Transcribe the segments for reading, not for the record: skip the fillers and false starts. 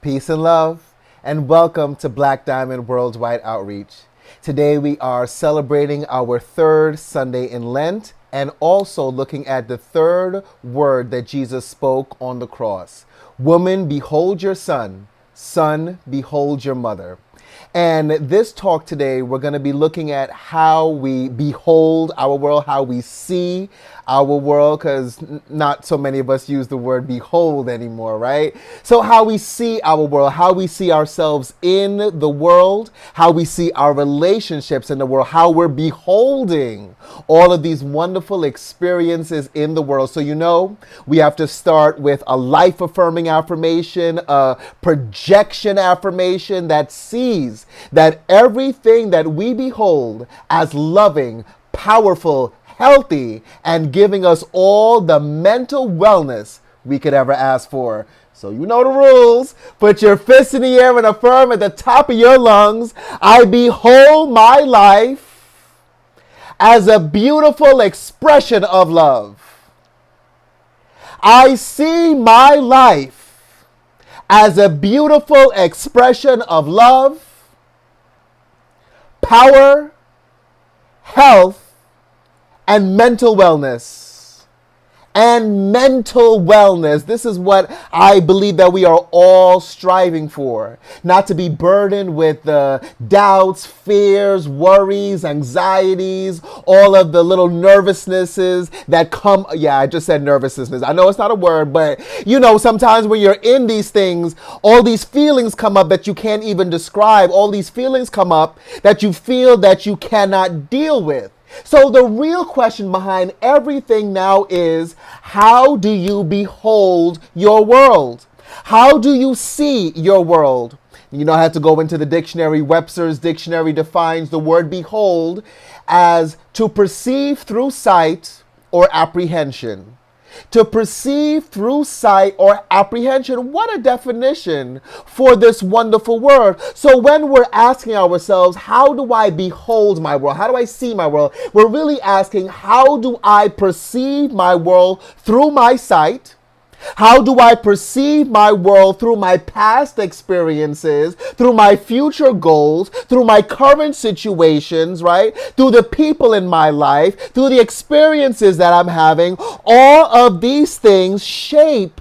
Peace and love, and welcome to Black Diamond Worldwide Outreach. Today we are celebrating our third Sunday in Lent and also looking at the third word that Jesus spoke on the cross. Woman, behold your son. Son, behold your mother. And this talk today, we're going to be looking at how we behold our world, how we see our world, because not so many of us use the word behold anymore, right? So how we see our world, how we see ourselves in the world, how we see our relationships in the world, how we're beholding all of these wonderful experiences in the world. So, we have to start with a life-affirming affirmation, a projection affirmation that sees that everything that we behold as loving, powerful, healthy, and giving us all the mental wellness we could ever ask for. So you know the rules. Put your fists in the air and affirm at the top of your lungs, I behold my life as a beautiful expression of love. I see my life as a beautiful expression of love, power, health, and mental wellness. And mental wellness. This is what I believe that we are all striving for. Not to be burdened with the doubts, fears, worries, anxieties, all of the little nervousnesses that come. Yeah, I just said nervousness. I know it's not a word, but sometimes when you're in these things, all these feelings come up that you can't even describe. All these feelings come up that you feel that you cannot deal with. So the real question behind everything now is, how do you behold your world? How do you see your world? I had to go into the dictionary. Webster's dictionary defines the word behold as to perceive through sight or apprehension. To perceive through sight or apprehension. What a definition for this wonderful word. So when we're asking ourselves, how do I behold my world? How do I see my world? We're really asking, how do I perceive my world through my sight? How do I perceive my world through my past experiences, through my future goals, through my current situations, right? Through the people in my life, through the experiences that I'm having. All of these things shape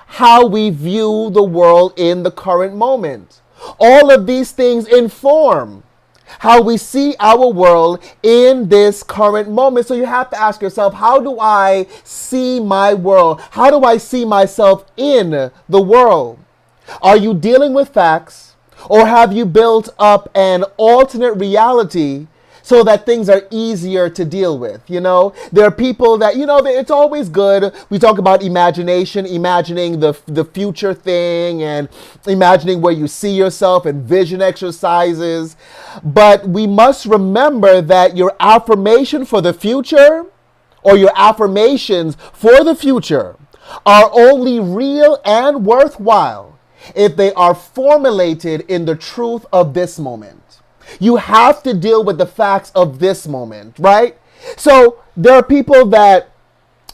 how we view the world in the current moment. All of these things inform how we see our world in this current moment. So you have to ask yourself, how do I see my world? How do I see myself in the world? Are you dealing with facts, or have you built up an alternate reality so that things are easier to deal with? There are people that, it's always good. We talk about imagination, imagining the future thing and imagining where you see yourself, and vision exercises. But we must remember that your affirmation for the future, or your affirmations for the future, are only real and worthwhile if they are formulated in the truth of this moment. You have to deal with the facts of this moment, right? So there are people that,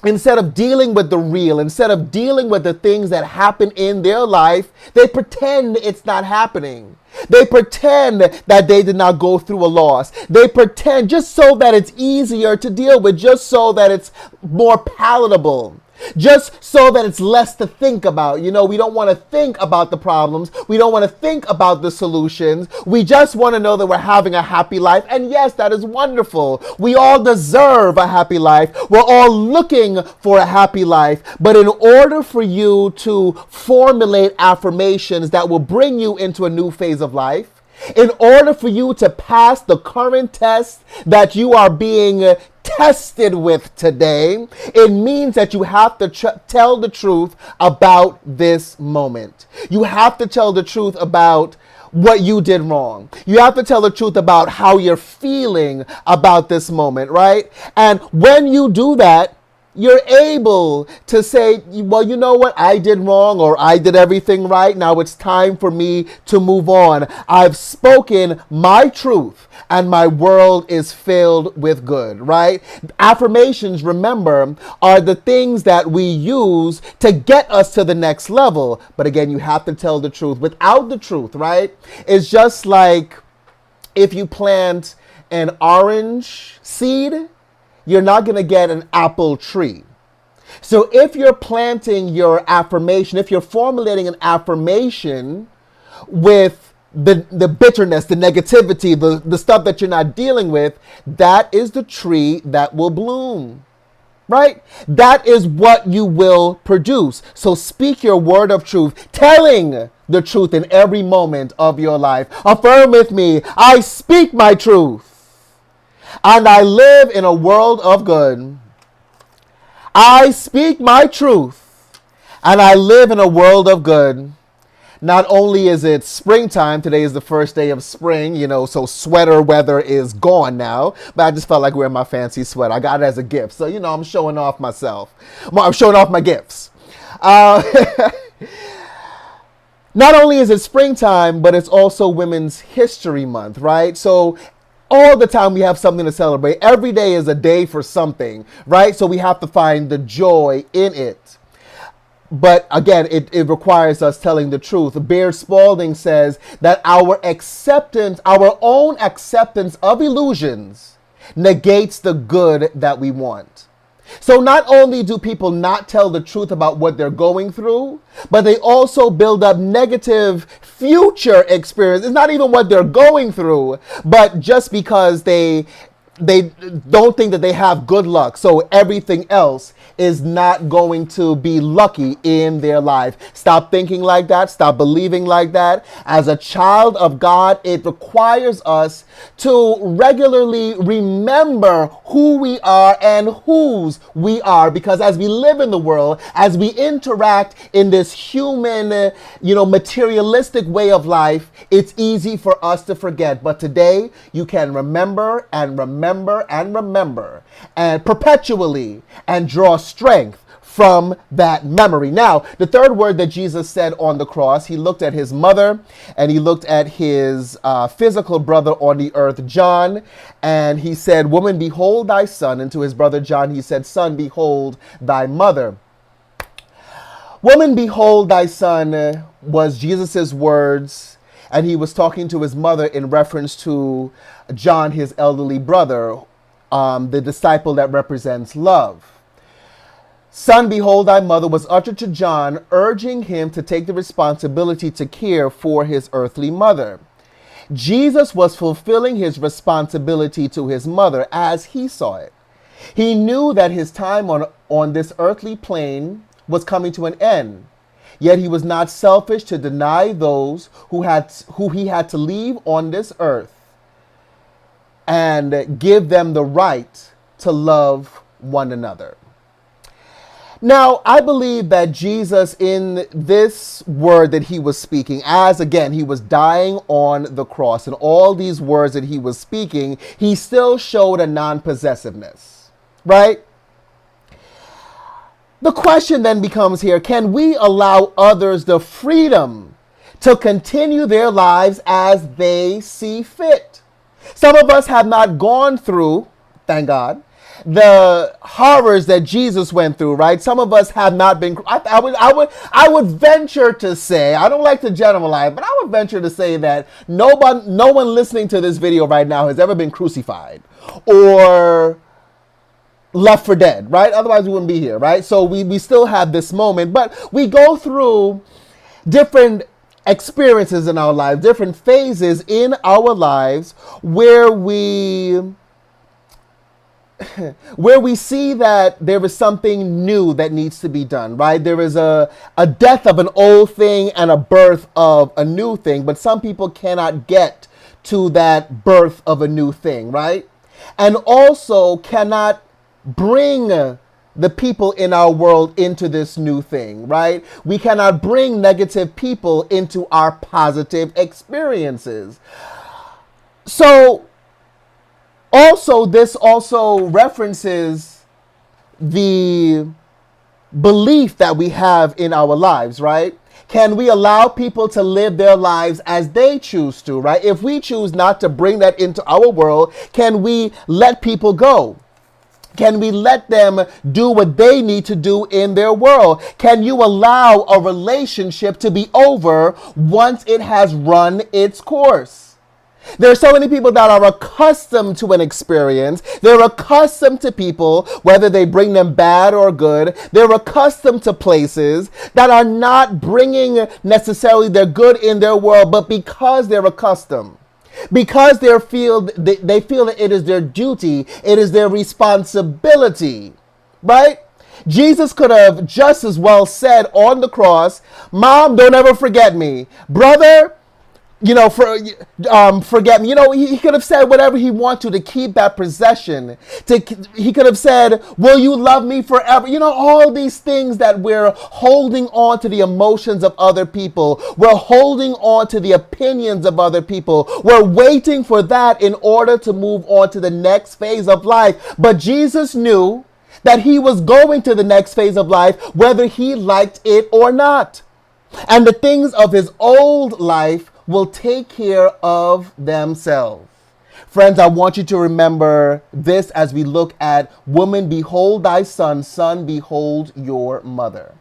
instead of dealing with the real, instead of dealing with the things that happen in their life, they pretend it's not happening. They pretend that they did not go through a loss. They pretend just so that it's easier to deal with, just so that it's more palatable. Just so that it's less to think about. We don't want to think about the problems. We don't want to think about the solutions. We just want to know that we're having a happy life. And yes, that is wonderful. We all deserve a happy life. We're all looking for a happy life. But in order for you to formulate affirmations that will bring you into a new phase of life, in order for you to pass the current test that you are being tested with today, it means that you have to tell the truth about this moment. You have to tell the truth about what you did wrong. You have to tell the truth about how you're feeling about this moment, right? And when you do that, You're able to say, well, you know what? I did wrong or I did everything right. Now it's time for me to move on. I've spoken my truth and my world is filled with good, right? Affirmations, remember, are the things that we use to get us to the next level. But again, you have to tell the truth. Without the truth, right? It's just like if you plant an orange seed, you're not going to get an apple tree. So if you're planting your affirmation, if you're formulating an affirmation with the bitterness, the negativity, the stuff that you're not dealing with, that is the tree that will bloom. Right? That is what you will produce. So speak your word of truth, telling the truth in every moment of your life. Affirm with me, I speak my truth. And I live in a world of good. I speak my truth, and I live in a world of good. Not only is it springtime, today is the first day of spring, so sweater weather is gone now, but I just felt like wearing my fancy sweater. I got it as a gift, so, I'm showing off myself. I'm showing off my gifts. Not only is it springtime, but it's also Women's History Month, right? So all the time we have something to celebrate. Every day is a day for something, right? So we have to find the joy in it. But again, it requires us telling the truth. Beard Spalding says that our own acceptance of illusions negates the good that we want. So not only do people not tell the truth about what they're going through, but they also build up negative future experience. It's not even what they're going through, but just because they don't think that they have good luck, so everything else is not going to be lucky in their life. Stop thinking like that. Stop believing like that. As a child of God, it requires us to regularly remember who we are and whose we are, because as we live in the world, as we interact in this human, materialistic way of life, it's easy for us to forget. But today, you can remember and remember and remember and perpetually and draw strength from that memory. Now, the third word that Jesus said on the cross, he looked at his mother and he looked at his physical brother on the earth, John, and he said, "Woman, behold thy son." And to his brother John, he said, "Son, behold thy mother." "Woman, behold thy son" was Jesus's words, and he was talking to his mother in reference to John, his elderly brother, the disciple that represents love. "Son, behold thy mother" was uttered to John, urging him to take the responsibility to care for his earthly mother. Jesus was fulfilling his responsibility to his mother as he saw it. He knew that his time on this earthly plane was coming to an end. Yet he was not selfish to deny those who he had to leave on this earth and give them the right to love one another. Now, I believe that Jesus, in this word that he was speaking, as again, he was dying on the cross, and all these words that he was speaking, he still showed a non-possessiveness, right? The question then becomes here, can we allow others the freedom to continue their lives as they see fit? Some of us have not gone through, thank God, the horrors that Jesus went through, right? Some of us have not been. I would venture to say, I don't like to generalize, but I would venture to say that no one listening to this video right now has ever been crucified or left for dead, right? Otherwise we wouldn't be here, right? So we still have this moment, but we go through different experiences in our lives, different phases in our lives where we see that there is something new that needs to be done, right? There is a death of an old thing and a birth of a new thing, but some people cannot get to that birth of a new thing, right? And also cannot bring the people in our world into this new thing, right? We cannot bring negative people into our positive experiences. So also, this also references the belief that we have in our lives, right? Can we allow people to live their lives as they choose to, right? If we choose not to bring that into our world, can we let people go? Can we let them do what they need to do in their world? Can you allow a relationship to be over once it has run its course? There are so many people that are accustomed to an experience. They're accustomed to people, whether they bring them bad or good. They're accustomed to places that are not bringing necessarily their good in their world, but because they're accustomed. Because they feel that it is their duty, it is their responsibility, right? Jesus could have just as well said on the cross, "Mom, don't ever forget me. Brother, forget me." He could have said whatever he wanted to keep that possession. He could have said, "Will you love me forever?" All these things that we're holding on to the emotions of other people. We're holding on to the opinions of other people. We're waiting for that in order to move on to the next phase of life. But Jesus knew that he was going to the next phase of life, whether he liked it or not. And the things of his old life will take care of themselves. Friends, I want you to remember this as we look at "Woman, behold thy son, son, behold your mother."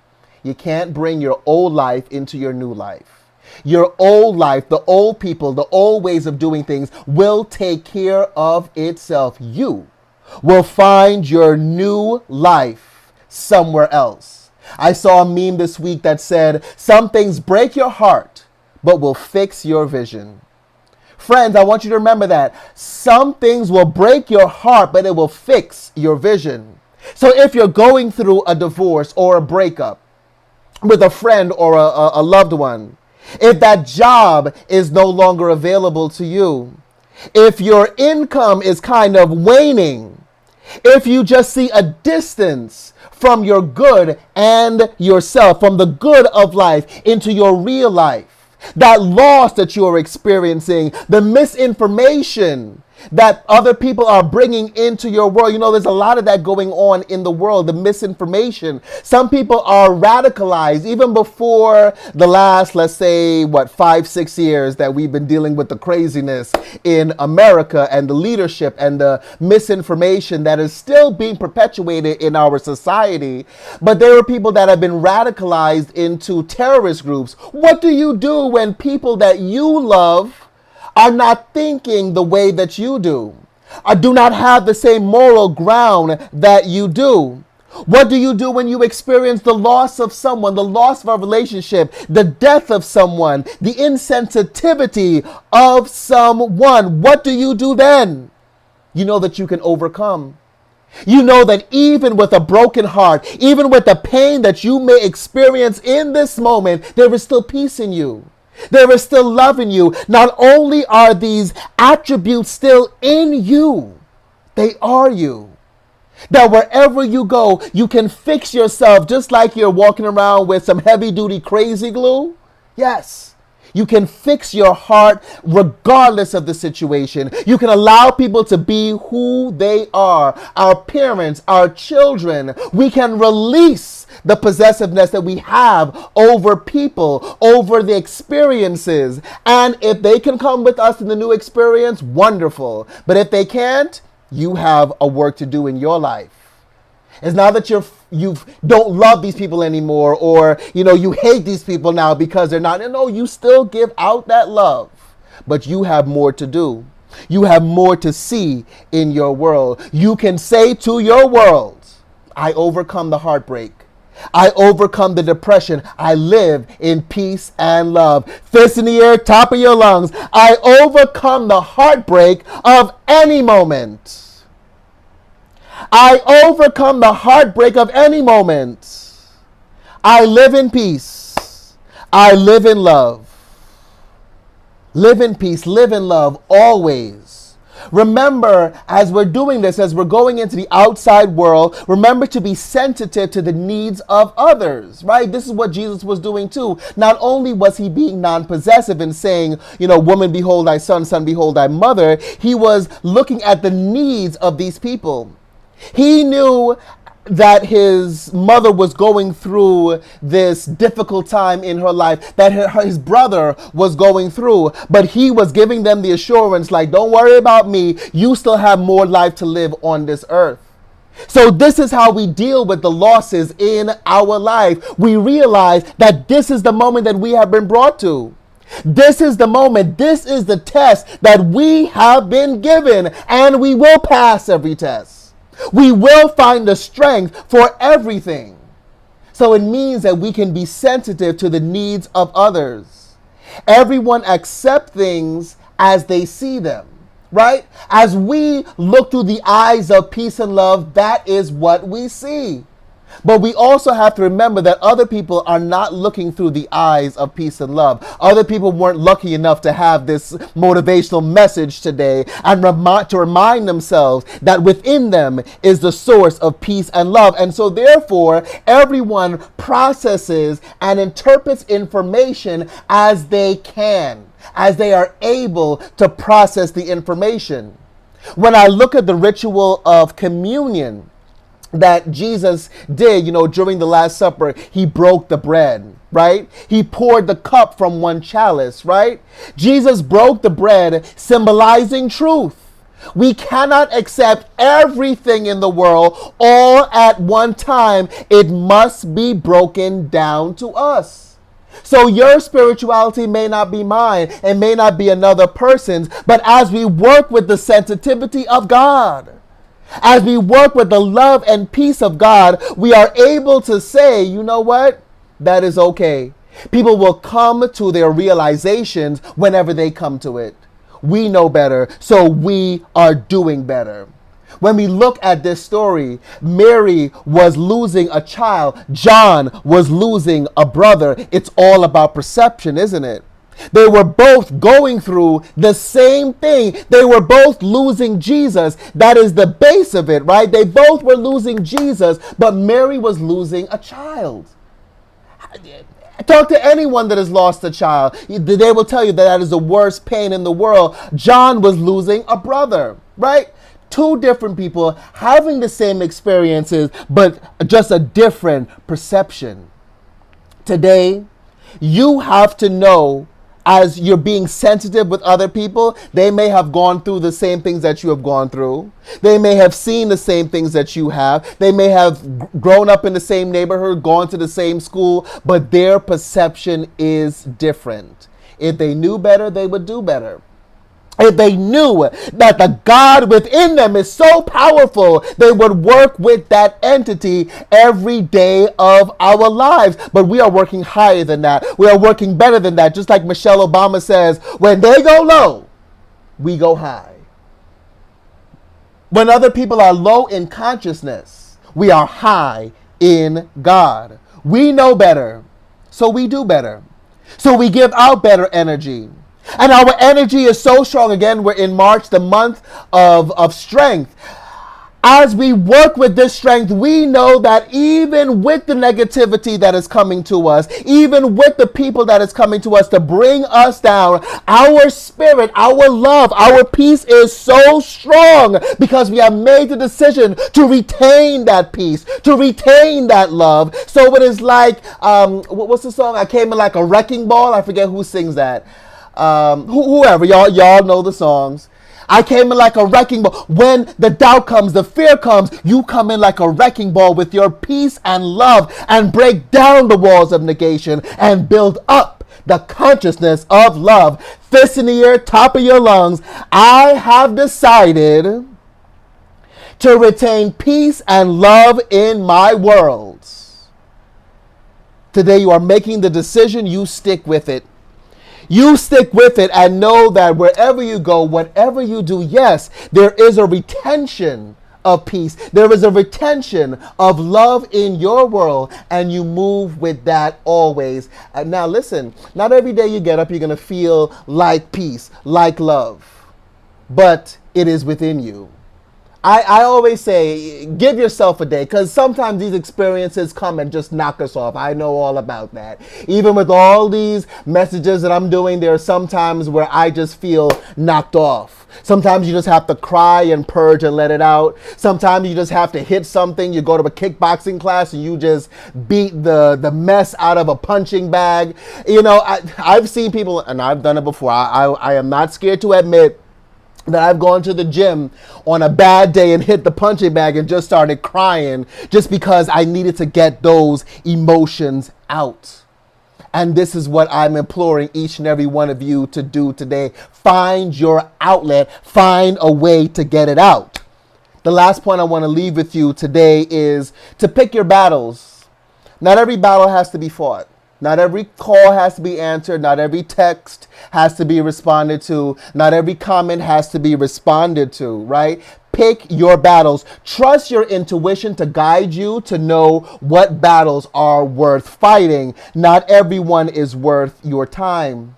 You can't bring your old life into your new life. Your old life, the old people, the old ways of doing things will take care of itself. You will find your new life somewhere else. I saw a meme this week that said, "Some things break your heart, but will fix your vision." Friends, I want you to remember that. Some things will break your heart, but it will fix your vision. So if you're going through a divorce or a breakup with a friend or a loved one, if that job is no longer available to you, if your income is kind of waning, if you just see a distance from your good and yourself, from the good of life into your real life, that loss that you are experiencing, the misinformation that other people are bringing into your world. There's a lot of that going on in the world, the misinformation. Some people are radicalized even before the last, let's say, 5-6 years that we've been dealing with the craziness in America and the leadership and the misinformation that is still being perpetuated in our society. But there are people that have been radicalized into terrorist groups. What do you do when people that you love are not thinking the way that you do, or do not have the same moral ground that you do? What do you do when you experience the loss of someone, the loss of a relationship, the death of someone, the insensitivity of someone? What do you do then? You know that you can overcome. You know that even with a broken heart, even with the pain that you may experience in this moment, there is still peace in you. There is still love in you. Not only are these attributes still in you, they are you. That wherever you go, you can fix yourself just like you're walking around with some heavy duty crazy glue. Yes. You can fix your heart regardless of the situation. You can allow people to be who they are. Our parents, our children. We can release the possessiveness that we have over people, over the experiences. And if they can come with us in the new experience, wonderful. But if they can't, you have a work to do in your life. It's not that you don't love these people anymore, or you hate these people now because they're not. No, you still give out that love, but you have more to do. You have more to see in your world. You can say to your world, "I overcome the heartbreak. I overcome the depression. I live in peace and love." Fist in the air, top of your lungs. I overcome the heartbreak of any moment. I overcome the heartbreak of any moment. I live in peace. I live in love. Live in peace, live in love always. Remember, as we're doing this, as we're going into the outside world, remember to be sensitive to the needs of others, right? This is what Jesus was doing too. Not only was he being non-possessive and saying, "Woman, behold thy son, son, behold thy mother," he was looking at the needs of these people. He knew that his mother was going through this difficult time in her life, that his brother was going through, but he was giving them the assurance like, don't worry about me, you still have more life to live on this earth. So this is how we deal with the losses in our life. We realize that this is the moment that we have been brought to. This is the moment, this is the test that we have been given, and we will pass every test. We will find the strength for everything. So it means that we can be sensitive to the needs of others. Everyone accept things as they see them, right? As we look through the eyes of peace and love, that is what we see. But we also have to remember that other people are not looking through the eyes of peace and love. Other people weren't lucky enough to have this motivational message today and to remind themselves that within them is the source of peace and love. And so therefore, everyone processes and interprets information as they can, as they are able to process the information. When I look at the ritual of communion that Jesus did, during the Last Supper, he broke the bread, right? He poured the cup from one chalice, right? Jesus broke the bread, symbolizing truth. We cannot accept everything in the world all at one time. It must be broken down to us. So your spirituality may not be mine and may not be another person's, but as we work with the sensitivity of God, as we work with the love and peace of God, we are able to say, you know what? That is okay. People will come to their realizations whenever they come to it. We know better, so we are doing better. When we look at this story, Mary was losing a child. John was losing a brother. It's all about perception, isn't it? They were both going through the same thing. They were both losing Jesus. That is the base of it, right? They both were losing Jesus, but Mary was losing a child. Talk to anyone that has lost a child. They will tell you that is the worst pain in the world. John was losing a brother, right? Two different people having the same experiences, but just a different perception. Today, you have to know, as you're being sensitive with other people, they may have gone through the same things that you have gone through. They may have seen the same things that you have. They may have grown up in the same neighborhood, gone to the same school, but their perception is different. If they knew better, they would do better. If they knew that the God within them is so powerful, they would work with that entity every day of our lives. But we are working higher than that. We are working better than that. Just like Michelle Obama says, when they go low, we go high. When other people are low in consciousness, we are high in God. We know better, so we do better. So we give out better energy. And our energy is so strong. Again, we're in March, the month of strength. As we work with this strength, we know that even with the negativity that is coming to us, even with the people that is coming to us to bring us down, our spirit, our love, our peace is so strong because we have made the decision to retain that peace, to retain that love. So it is like, what's the song? I came in like a wrecking ball. I forget who sings that. Whoever, y'all know the songs. I came in like a wrecking ball. When the doubt comes, the fear comes, you come in like a wrecking ball with your peace and love and break down the walls of negation and build up the consciousness of love. Fist in the air, top of your lungs. I have decided to retain peace and love in my world. Today you are making the decision, you stick with it. You stick with it and know that wherever you go, whatever you do, yes, there is a retention of peace. There is a retention of love in your world, and you move with that always. Now listen, not every day you get up, you're going to feel like peace, like love, but it is within you. I always say, give yourself a day, because sometimes these experiences come and just knock us off. I know all about that. Even with all these messages that I'm doing, there are some times where I just feel knocked off. Sometimes you just have to cry and purge and let it out. Sometimes you just have to hit something. You go to a kickboxing class and you just beat the mess out of a punching bag. You know, I've seen people, and I've done it before. I am not scared to admit that I've gone to the gym on a bad day and hit the punching bag and just started crying just because I needed to get those emotions out. And this is what I'm imploring each and every one of you to do today. Find your outlet. Find a way to get it out. The last point I want to leave with you today is to pick your battles. Not every battle has to be fought. Not every call has to be answered. Not every text has to be responded to. Not every comment has to be responded to, right? Pick your battles. Trust your intuition to guide you to know what battles are worth fighting. Not everyone is worth your time.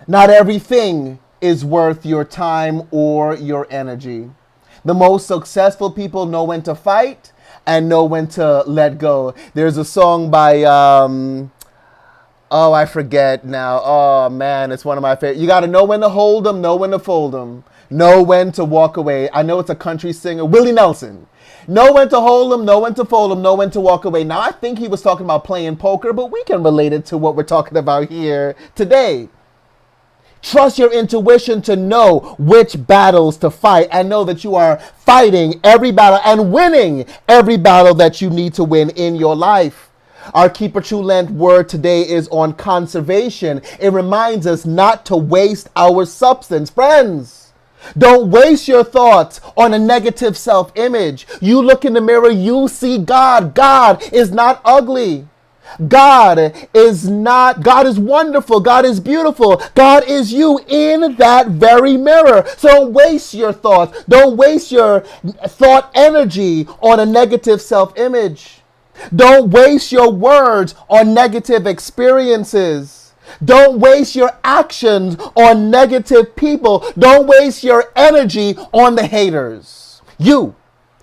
Not everything is worth your time or your energy. The most successful people know when to fight and know when to let go. There's a song by, I forget now. Oh, man, it's one of my favorite. You got to know when to hold them, know when to fold them, know when to walk away. I know it's a country singer, Willie Nelson. Know when to hold them, know when to fold them, know when to walk away. Now, I think he was talking about playing poker, but we can relate it to what we're talking about here today. Trust your intuition to know which battles to fight and know that you are fighting every battle and winning every battle that you need to win in your life. Our Keeper True Lent word today is on conservation. It reminds us not to waste our substance. Friends, don't waste your thoughts on a negative self-image. You look in the mirror, you see God. God is not ugly. God is wonderful. God is beautiful. God is you in that very mirror. So don't waste your thoughts. Don't waste your thought energy on a negative self-image. Don't waste your words on negative experiences. Don't waste your actions on negative people. Don't waste your energy on the haters. You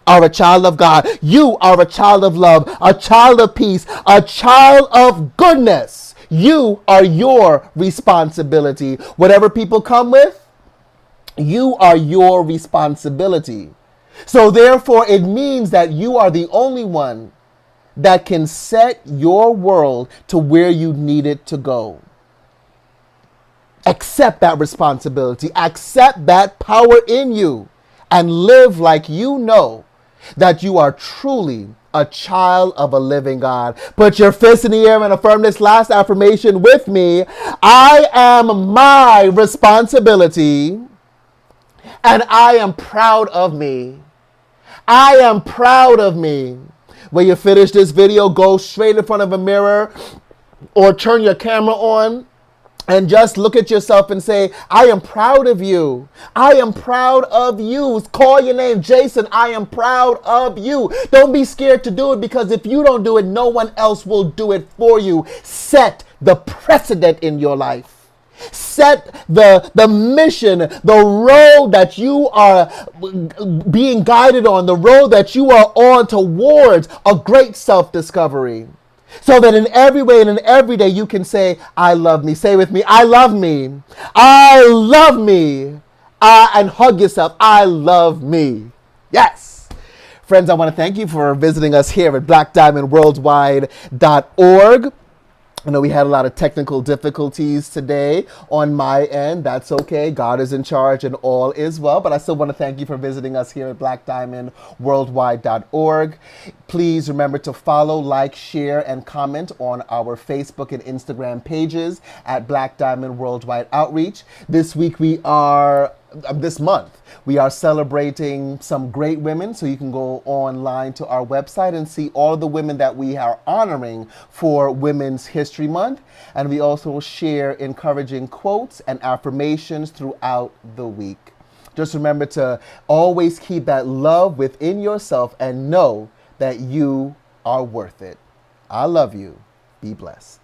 are a child of God. You are a child of love, a child of peace, a child of goodness. You are your responsibility. Whatever people come with, you are your responsibility. So therefore, it means that you are the only one that can set your world to where you need it to go. Accept that responsibility. Accept that power in you and live like you know that you are truly a child of a living God. Put your fist in the air and affirm this last affirmation with me. I am my responsibility, and I am proud of me. I am proud of me. When you finish this video, go straight in front of a mirror or turn your camera on and just look at yourself and say, I am proud of you. I am proud of you. Call your name, Jason. I am proud of you. Don't be scared to do it, because if you don't do it, no one else will do it for you. Set the precedent in your life. Set the mission, the road that you are being guided on, the road that you are on towards a great self-discovery. So that in every way and in every day you can say, I love me. Say with me, I love me. I love me. And hug yourself. I love me. Yes. Friends, I want to thank you for visiting us here at BlackDiamondWorldwide.org. I know we had a lot of technical difficulties today on my end. That's okay. God is in charge and all is well. But I still want to thank you for visiting us here at BlackDiamondWorldwide.org. Please remember to follow, like, share, and comment on our Facebook and Instagram pages at Black Diamond Worldwide Outreach. This month, we are celebrating some great women, so you can go online to our website and see all of the women that we are honoring for Women's History Month. And we also share encouraging quotes and affirmations throughout the week. Just remember to always keep that love within yourself and know that you are worth it. I love you. Be blessed.